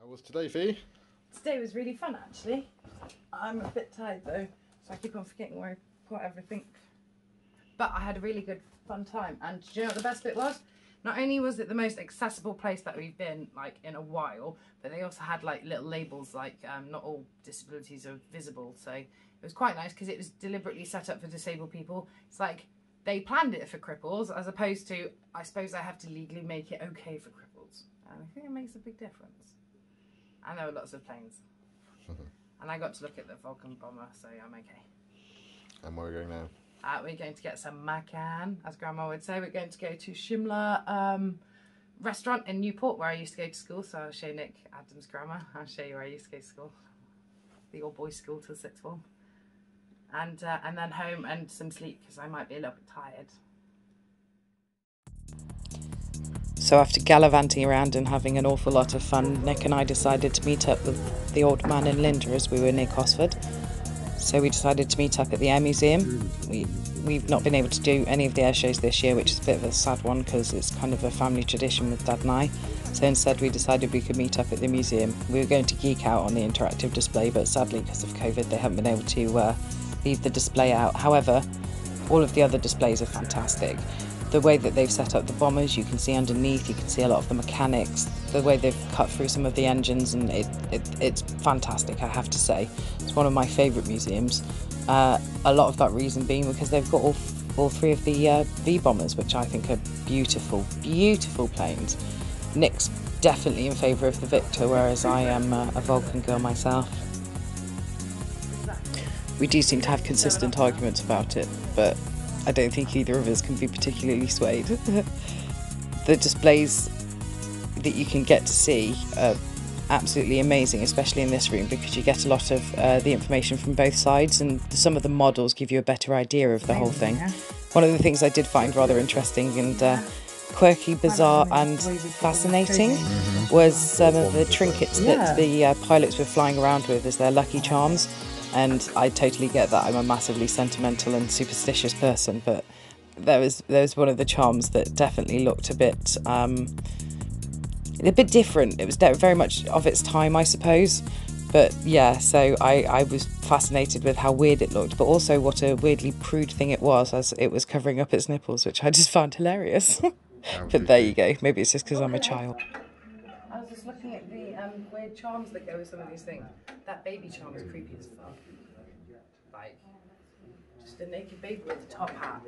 How was today, Fee? Today was really fun, actually. I'm a bit tired though, so I keep on forgetting where I've got everything. But I had a really good, fun time. And do you know what the best bit was? Not only was it the most accessible place that we've been like in a while, but they also had like little labels like not all disabilities are visible. So it was quite nice because it was deliberately set up for disabled people. It's like they planned it for cripples as opposed to, I suppose I have to legally make it okay for cripples. And I think it makes a big difference. And there were lots of planes. And I got to look at the Vulcan bomber, so I'm okay. And where are we going now? We're going to get some makan, as Grandma would say. We're going to go to Shimla restaurant in Newport, where I used to go to school. So I'll show Nick Adam's grandma. I'll show you where I used to go to school. The old boys' school till sixth form. And then home and some sleep, because I might be a little bit tired. So after gallivanting around and having an awful lot of fun, Nick and I decided to meet up with the old man and Lynda as we were near Cosford. So we decided to meet up at the Air Museum. We've not been able to do any of the air shows this year, which is a bit of a sad one because it's kind of a family tradition with Dad and I. So instead we decided we could meet up at the museum. We were going to geek out on the interactive display, but sadly because of COVID they haven't been able to leave the display out. However, all of the other displays are fantastic. The way that they've set up the bombers, you can see underneath, you can see a lot of the mechanics, the way they've cut through some of the engines, and it's fantastic, I have to say. It's one of my favourite museums. A lot of that reason being because they've got all three of the V-bombers, which I think are beautiful, beautiful planes. Nick's definitely in favour of the Victor, whereas I am a Vulcan girl myself. We do seem to have consistent arguments about it, but I don't think either of us can be particularly swayed. The displays that you can get to see are absolutely amazing, especially in this room, because you get a lot of the information from both sides, and some of the models give you a better idea of the whole thing. One of the things I did find rather interesting and quirky, bizarre and fascinating was some of the trinkets that the pilots were flying around with as their lucky charms. And I totally get that. I'm a massively sentimental and superstitious person, but there was one of the charms that definitely looked a bit different. It was very much of its time, I suppose. But yeah, so I was fascinated with how weird it looked, but also what a weirdly prude thing it was, as it was covering up its nipples, which I just found hilarious. But there you go. Maybe it's just because I'm a child. I was just looking at the weird charms that go with some of these things. That baby charm is creepy as fuck. Like, just a naked baby with a top hat.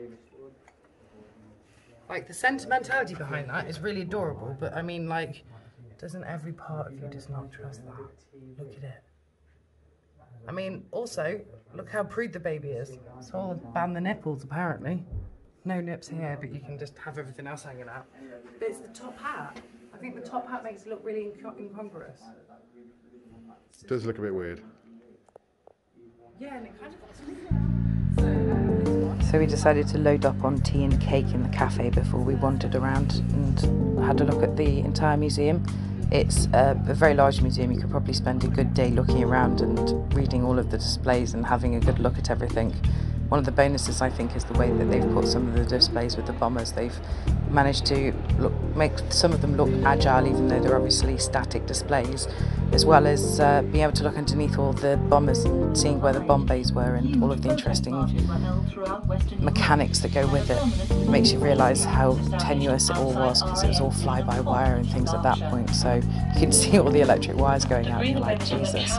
Like, the sentimentality behind that is really adorable, but I mean, like, doesn't every part of you just not trust that? Look at it. I mean, also, look how prude the baby is. It's all ban the nipples, apparently. No nips here, but you can just have everything else hanging out. But it's the top hat. I think the top hat makes it look really incongruous. It does look a bit weird. Yeah, and it kind of... So we decided to load up on tea and cake in the cafe before we wandered around and had a look at the entire museum. It's a very large museum. You could probably spend a good day looking around and reading all of the displays and having a good look at everything. One of the bonuses, I think, is the way that they've put some of the displays with the bombers. They've managed to make some of them look agile, even though they're obviously static displays, as well as being able to look underneath all the bombers and seeing where the bomb bays were and all of the interesting mechanics that go with it. It makes you realise how tenuous it all was, because it was all fly-by-wire and things at that point. So you can see all the electric wires going out and you're like, Jesus.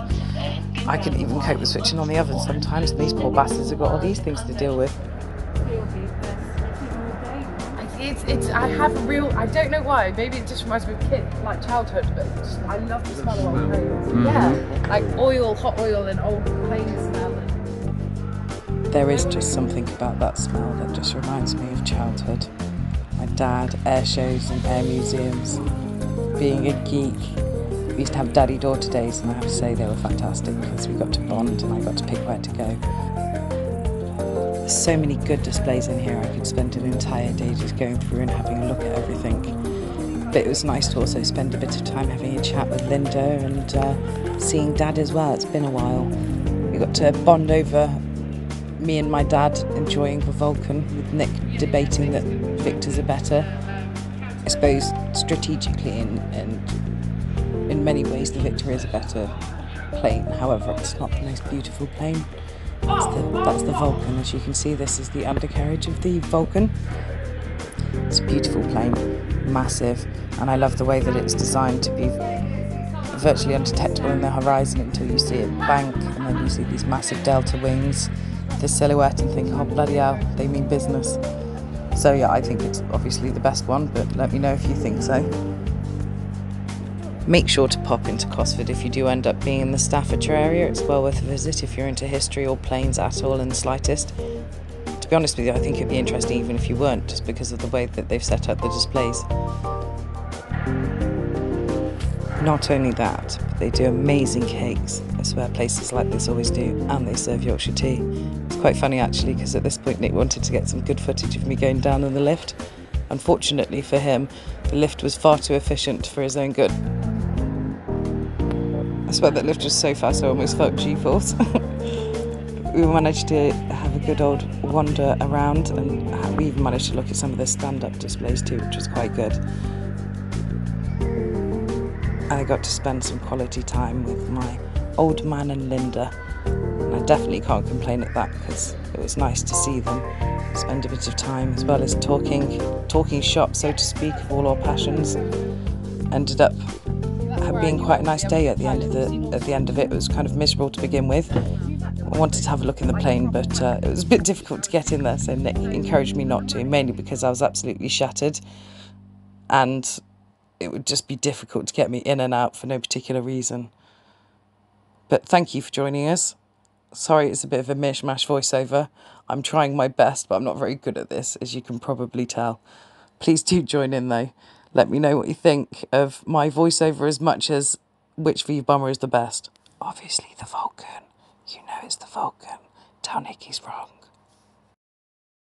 I couldn't even cope with switching on the oven sometimes, and these poor bastards have got all these things to deal with. I don't know why, maybe it just reminds me of like childhood, but I love the smell of old planes. Yeah, like hot oil and old plane smell. There is just something about that smell that just reminds me of childhood. My dad, air shows and air museums, being a geek. We used to have daddy-daughter days, and I have to say they were fantastic because we got to bond and I got to pick where to go. There's so many good displays in here. I could spend an entire day just going through and having a look at everything. But it was nice to also spend a bit of time having a chat with Lynda and seeing Dad as well. It's been a while. We got to bond over me and my dad enjoying the Vulcan, with Nick debating that Victors are better. I suppose strategically and in many ways the Victoria is a better plane. However, it's not the most beautiful plane. That's the Vulcan. As you can see, this is the undercarriage of the Vulcan. It's a beautiful plane, massive, and I love the way that it's designed to be virtually undetectable in the horizon until you see it bank, and then you see these massive delta wings, the silhouette, and think, oh bloody hell, they mean business. So yeah, I think it's obviously the best one, but let me know if you think so. Make sure to pop into Cosford if you do end up being in the Staffordshire area. It's well worth a visit if you're into history or planes at all in the slightest. To be honest with you, I think it'd be interesting even if you weren't, just because of the way that they've set up the displays. Not only that, but they do amazing cakes. I swear places like this always do, and they serve Yorkshire tea. It's quite funny actually, because at this point Nick wanted to get some good footage of me going down in the lift. Unfortunately for him, the lift was far too efficient for his own good. I swear that lift was so fast I almost felt G-force. We managed to have a good old wander around, and we even managed to look at some of the stand-up displays too, which was quite good. And I got to spend some quality time with my old man and Lynda, and I definitely can't complain at that, because it was nice to see them, spend a bit of time, as well as talking shop, so to speak, of all our passions. Ended up being quite a nice day at the end of it. It was kind of miserable to begin with. I wanted to have a look in the plane, but it was a bit difficult to get in there, so Nick encouraged me not to, mainly because I was absolutely shattered, and it would just be difficult to get me in and out for no particular reason. But thank you for joining us. Sorry it's a bit of a mishmash voiceover. I'm trying my best, but I'm not very good at this, as you can probably tell. Please do join in though. Let me know what you think of my voiceover, as much as which V bomber is the best. Obviously the Vulcan. You know it's the Vulcan. Tell Nick he's wrong.